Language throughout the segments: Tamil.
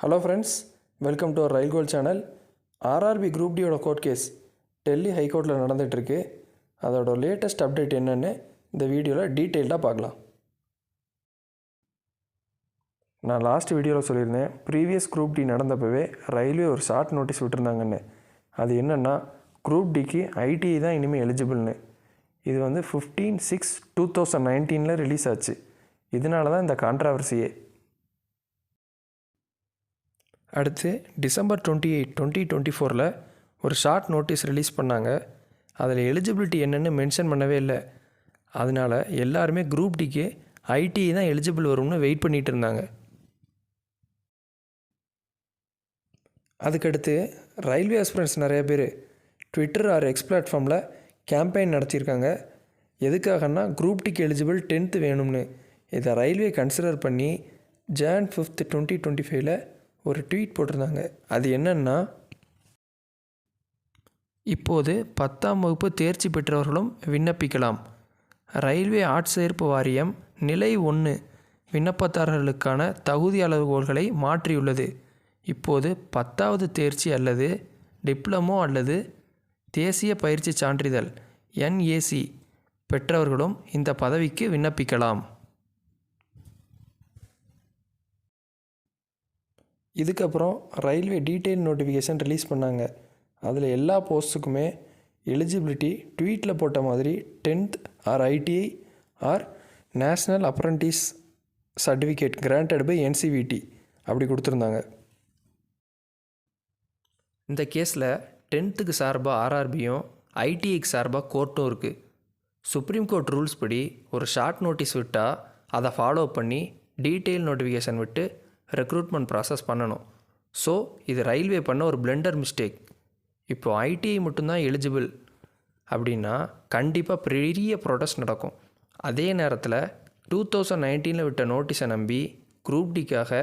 Hello friends, welcome to our rail goal channel. RRB group டியோட கோர்ட் கேஸ் டெல்லி ஹைகோர்ட்டில் நடந்துகிட்ருக்கு. அதோட லேட்டஸ்ட் அப்டேட் என்னென்னு இந்த வீடியோவில் டீட்டெயில்டாக பார்க்கலாம். நான் லாஸ்ட் வீடியோவில் சொல்லியிருந்தேன், ப்ரீவியஸ் குரூப் டி நடந்தப்பவே ரயில்வே ஒரு ஷார்ட் நோட்டீஸ் விட்டுருந்தாங்கன்னு. அது என்னென்னா, குரூப் டிக்கு ஐடிஐ தான் இனிமேல் எலிஜிபிள்னு. இது 15/6/2019 ரிலீஸ் ஆச்சு. இதனால தான் இந்த கான்ட்ராவர்சியே. அடுத்து டிசம்பர் 28, 2024 ஒரு ஷார்ட் நோட்டீஸ் ரிலீஸ் பண்ணாங்க. அதில் எலிஜிபிலிட்டி என்னென்னு மென்ஷன் பண்ணவே இல்லை. அதனால் எல்லாருமே குரூப் டிக்கு ஐடிஐ தான் எலிஜிபிள் வரும்னு வெயிட் பண்ணிகிட்டு இருந்தாங்க. அதுக்கடுத்து ரயில்வே ஆஸ்பிரண்ட்ஸ் நிறைய பேர் ட்விட்டர் ஆர் எக்ஸ் பிளாட்ஃபார்மில் கேம்பெயின் நடத்தியிருக்காங்க. எதுக்காகன்னா, குரூப் டிக்கு எலிஜிபிள் 10th வேணும்னு. இதை ரயில்வே கன்சிடர் பண்ணி Jan 5, 2025 ஒரு ட்வீட் போட்டிருந்தாங்க. அது என்னன்னா, இப்போது 10ஆம் வகுப்பு தேர்ச்சி பெற்றவர்களும் விண்ணப்பிக்கலாம். ரயில்வே ஆட்சேர்ப்பு வாரியம் நிலை 1 விண்ணப்பதாரர்களுக்கான தகுதி அளவுகோல்களை மாற்றியுள்ளது. இப்போது 10வது தேர்ச்சி அல்லது டிப்ளமோ அல்லது தேசிய பயிற்சி சான்றிதழ் NAC பெற்றவர்களும் இந்த பதவிக்கு விண்ணப்பிக்கலாம். இதுக்கப்புறம் ரயில்வே டீட்டெயில் நோட்டிஃபிகேஷன் ரிலீஸ் பண்ணாங்க. அதில் எல்லா போஸ்ட்டுக்குமே எலிஜிபிலிட்டி ட்வீட்டில் போட்ட மாதிரி 10th or ITI or national apprentice certificate granted by NCVT அப்படி கொடுத்துருந்தாங்க. இந்த கேஸில் 10th சார்பாக ஆர்ஆர்பியும் ஐடிஐக்கு சார்பாக கோர்ட்டும் இருக்குது. சுப்ரீம் கோர்ட் ரூல்ஸ் படி ஒரு ஷார்ட் நோட்டீஸ் விட்டால் அதை ஃபாலோ பண்ணி டீட்டெயில் நோட்டிஃபிகேஷன் விட்டு ரெக்ரூட்மெண்ட் ப்ராசஸ் பண்ணணும். ஸோ இது ரயில்வே பண்ண ஒரு பிளண்டர் மிஸ்டேக். இப்போது ஐடிஐ மட்டும்தான் எலிஜிபிள் அப்படின்னா கண்டிப்பாக பெரிய ப்ரொடெஸ்ட் நடக்கும். அதே நேரத்தில் 2019 விட்ட நோட்டீஸை நம்பி குரூப் டிக்காக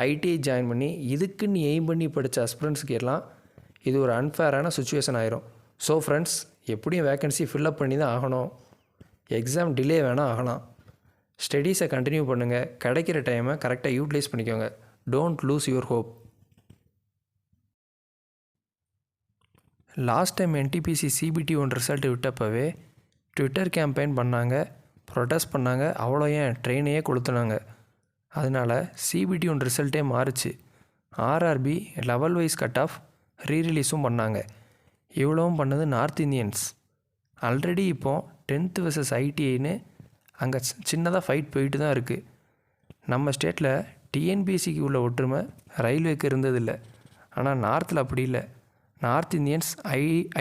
ஐடிஐ ஜாயின் பண்ணி இதுக்குன்னு எய்ம் பண்ணி படித்த அஸ்பிரண்ட்ஸுக்கு எல்லாம் இது ஒரு அன்ஃபேரான சுச்சுவேஷன் ஆயிரும். ஸோ ஃப்ரெண்ட்ஸ், எப்படியும் வேக்கன்சி ஃபில்லப் பண்ணி தான் ஆகணும். எக்ஸாம் டிலே வேணால் ஆகலாம். ஸ்டடீஸை கண்டினியூ பண்ணுங்கள். கிடைக்கிற டைமை கரெக்டாக யூட்டிலைஸ் பண்ணிக்கோங்க. Don't lose your hope. Last time NTPC CBT 1 result விட்டப்பவே ட்விட்டர் கேம்பெயின் பண்ணாங்க, ப்ரொடெஸ்ட் பண்ணாங்க, அவ்வளோ ஏன் ட்ரெயினையே கொளுத்துனாங்க. அதனால் CBT 1 ரிசல்ட்டே மாறுச்சு. RRB level wise cut off ரீரிலீஸும் பண்ணாங்க. இவ்வளவும் பண்ணது நார்த் இந்தியன்ஸ். ஆல்ரெடி இப்போது 10th vs ஐடிஐன்னு அங்கே சின்னதாக ஃபைட் போயிட்டு தான் இருக்குது. நம்ம ஸ்டேட்டில் TNPCக்கு உள்ள ஒற்றுமை ரயில்வேக்கு இருந்ததில்லை. ஆனால் நார்த்தில் அப்படி இல்லை. நார்த் இந்தியன்ஸ்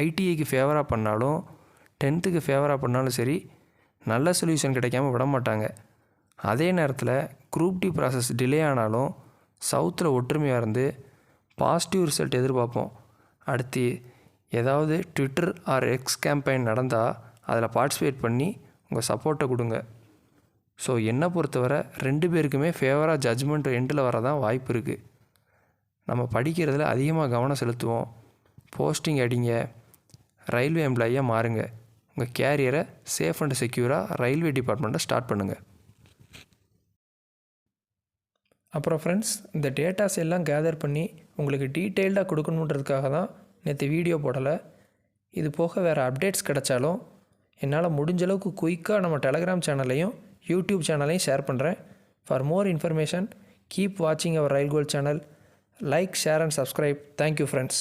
ஐடிஐக்கு ஃபேவராக பண்ணாலும் 10th ஃபேவராக பண்ணாலும் சரி, நல்ல சொல்யூஷன் கிடைக்காம விட மாட்டாங்க. அதே நேரத்தில் குரூப் டி ப்ராசஸ் டிலே ஆனாலும் சவுத்தில் ஒற்றுமையாக இருந்து பாசிட்டிவ் ரிசல்ட் எதிர்பார்ப்போம். அடுத்து ஏதாவது ட்விட்டர் ஆர் எக்ஸ் கேம்பெயின் நடந்தால் அதில் பார்ட்டிசிபேட் பண்ணி உங்கள் சப்போர்ட்டை கொடுங்க. ஸோ என்னை பொறுத்தவரை 2 பேருக்குமே ஃபேவராக ஜட்ஜ்மெண்ட் எண்டில் வரதான் வாய்ப்பு இருக்குது. நம்ம படிக்கிறதுல அதிகமாக கவனம் செலுத்துவோம். போஸ்டிங் அடிங்க, ரயில்வே எம்ப்ளாயியாக மாறுங்க. உங்கள் கேரியரை சேஃப் அண்ட் செக்யூராக ரயில்வே டிபார்ட்மெண்ட்டை ஸ்டார்ட் பண்ணுங்கள். அப்புறம் ஃப்ரெண்ட்ஸ், இந்த டேட்டாஸ் எல்லாம் கேதர் பண்ணி உங்களுக்கு டீட்டெயில்டாக கொடுக்கணுன்றதுக்காக தான் நேற்று வீடியோ போடலை. இது போக வேறு அப்டேட்ஸ் கிடைச்சாலும் என்னால் முடிஞ்சளவுக்கு குயிக்காக நம்ம டெலகிராம் சேனலையும் யூடியூப் சேனலையும் ஷேர் பண்ணுறேன். ஃபார் மோர் இன்ஃபர்மேஷன் கீப் வாட்சிங் our rail goal channel. Like, share and subscribe. Thank you friends.